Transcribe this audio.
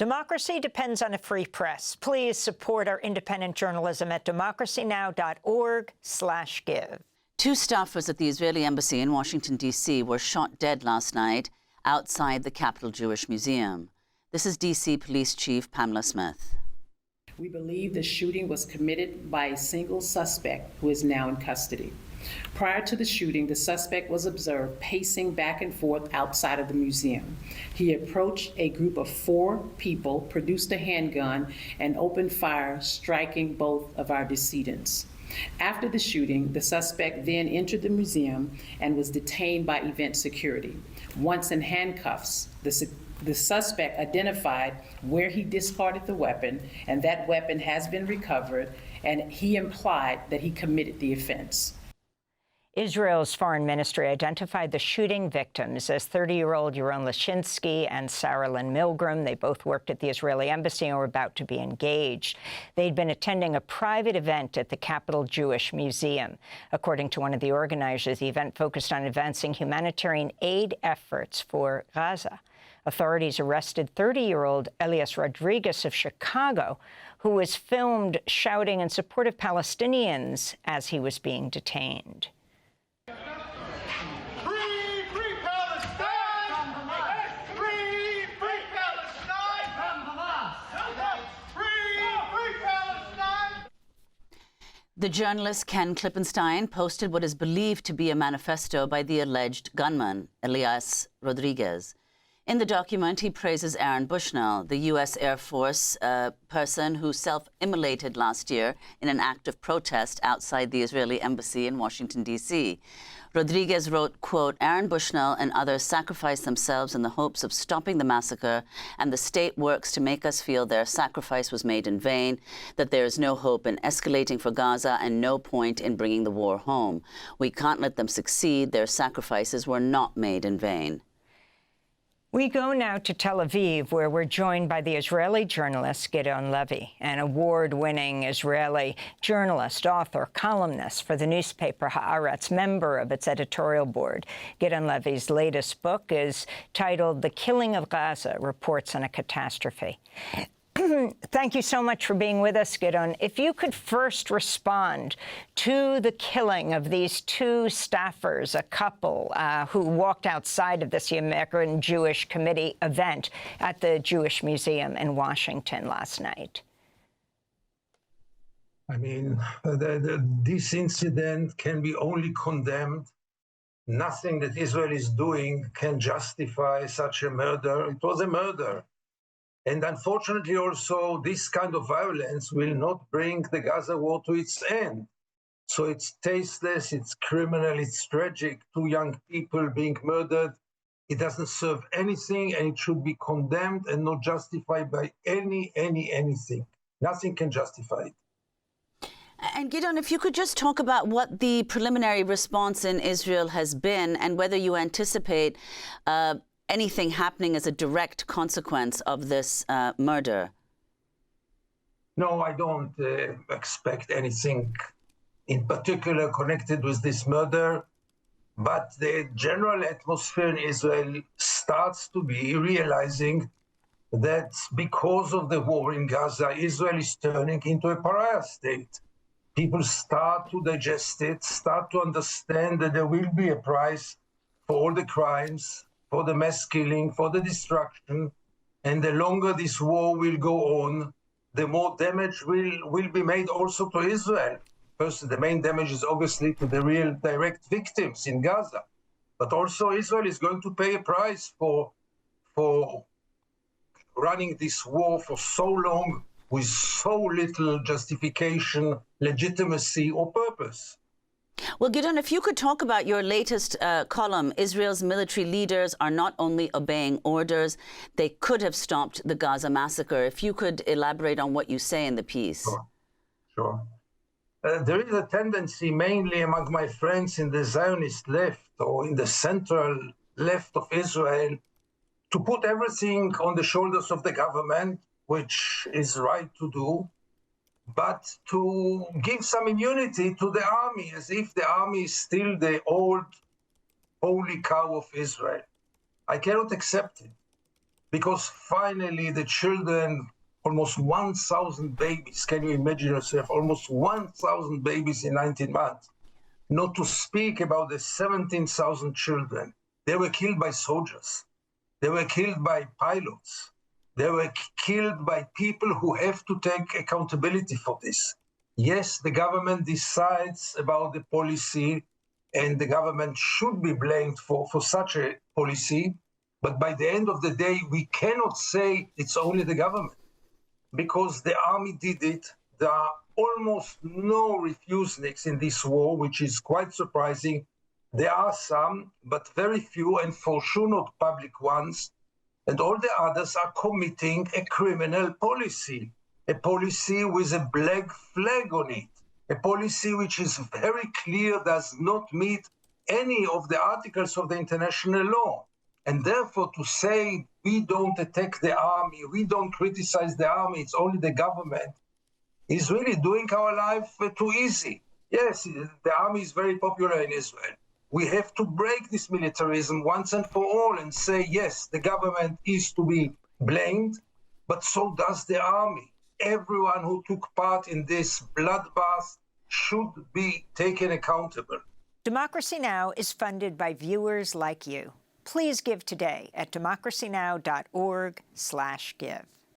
Democracy depends on a free press. Please support our independent journalism at democracynow.org/give. Two staffers at the Israeli embassy in Washington, D.C. were shot dead last night outside the Capitol Jewish Museum. This is D.C. Police Chief Pamela Smith. We believe the shooting was committed by a single suspect who is now in custody. Prior to the shooting, the suspect was observed pacing back and forth outside of the museum. He approached a group of 4 people, produced a handgun, and opened fire, striking both of our decedents. After the shooting, the suspect then entered the museum and was detained by event security. Once in handcuffs, the suspect identified where he discarded the weapon, and that weapon has been recovered, and he implied that he committed the offense. Israel's foreign ministry identified the shooting victims as 30-year-old Yaron Lischinsky and Lynn Milgrim. They both worked at the Israeli embassy and were about to be engaged. They'd been attending a private event at the Capitol Jewish Museum. According to one of the organizers, the event focused on advancing humanitarian aid efforts for Gaza. Authorities arrested 30-year-old Elias Rodriguez of Chicago, who was filmed shouting in support of Palestinians as he was being detained. The journalist Ken Klippenstein posted what is believed to be a manifesto by the alleged gunman, Elias Rodriguez. In the document, he praises Aaron Bushnell, the U.S. Air Force person who self-immolated last year in an act of protest outside the Israeli embassy in Washington, D.C. Rodriguez wrote, quote, "Aaron Bushnell and others sacrificed themselves in the hopes of stopping the massacre, and the state works to make us feel their sacrifice was made in vain, that there is no hope in escalating for Gaza and no point in bringing the war home. We can't let them succeed. Their sacrifices were not made in vain." We go now to Tel Aviv, where we're joined by the Israeli journalist Gideon Levy, an award-winning Israeli journalist, author, columnist for the newspaper Haaretz, member of its editorial board. Gideon Levy's latest book is titled The Killing of Gaza, Reports on a Catastrophe. Thank you so much for being with us, Gideon. If you could first respond to the killing of these 2 staffers, a couple who walked outside of this American Jewish Committee event at the Jewish Museum in Washington last night. I mean, this incident can be only condemned. Nothing that Israel is doing can justify such a murder. It was a murder. And unfortunately, also, this kind of violence will not bring the Gaza war to its end. So it's tasteless, it's criminal, it's tragic. 2 young people being murdered. It doesn't serve anything, and it should be condemned and not justified by anything. Nothing can justify it. And Gideon, if you could just talk about what the preliminary response in Israel has been and whether you anticipate anything happening as a direct consequence of this murder. No, I don't expect anything in particular connected with this murder, but the general atmosphere in Israel starts to be realizing that because of the war in Gaza, Israel is turning into a pariah state. People start to digest it, start to understand that there will be a price for all the crimes, for the mass killing, for the destruction, and the longer this war will go on, the more damage will be made also to Israel. First, the main damage is obviously to the real direct victims in Gaza, but also Israel is going to pay a price for running this war for so long with so little justification, legitimacy, or purpose. Well, Gideon, if you could talk about your latest column, Israel's military leaders are not only obeying orders, they could have stopped the Gaza massacre. If you could elaborate on what you say in the piece. Sure. There is a tendency, mainly among my friends in the Zionist left or in the central left of Israel, to put everything on the shoulders of the government, which is right to do, but to give some immunity to the army, as if the army is still the old holy cow of Israel. I cannot accept it. because finally the children, almost 1,000 babies, can you imagine yourself, almost 1,000 babies in 19 months, not to speak about the 17,000 children. They were killed by soldiers. They were killed by pilots. They were killed by people who have to take accountability for this. Yes, the government decides about the policy, and the government should be blamed for such a policy. But by the end of the day, we cannot say it's only the government, because the army did it. There are almost no refuseniks in this war, which is quite surprising. There are some, but very few, and for sure not public ones. And all the others are committing a criminal policy, a policy with a black flag on it, a policy which is very clear does not meet any of the articles of the international law. And therefore, to say we don't attack the army, we don't criticize the army, it's only the government, is really doing our life too easy. Yes, the army is very popular in Israel. We have to break this militarism once and for all and say, yes, the government is to be blamed, but so does the army. Everyone who took part in this bloodbath should be taken accountable. Democracy Now! Is funded by viewers like you. Please give today at democracynow.org/give.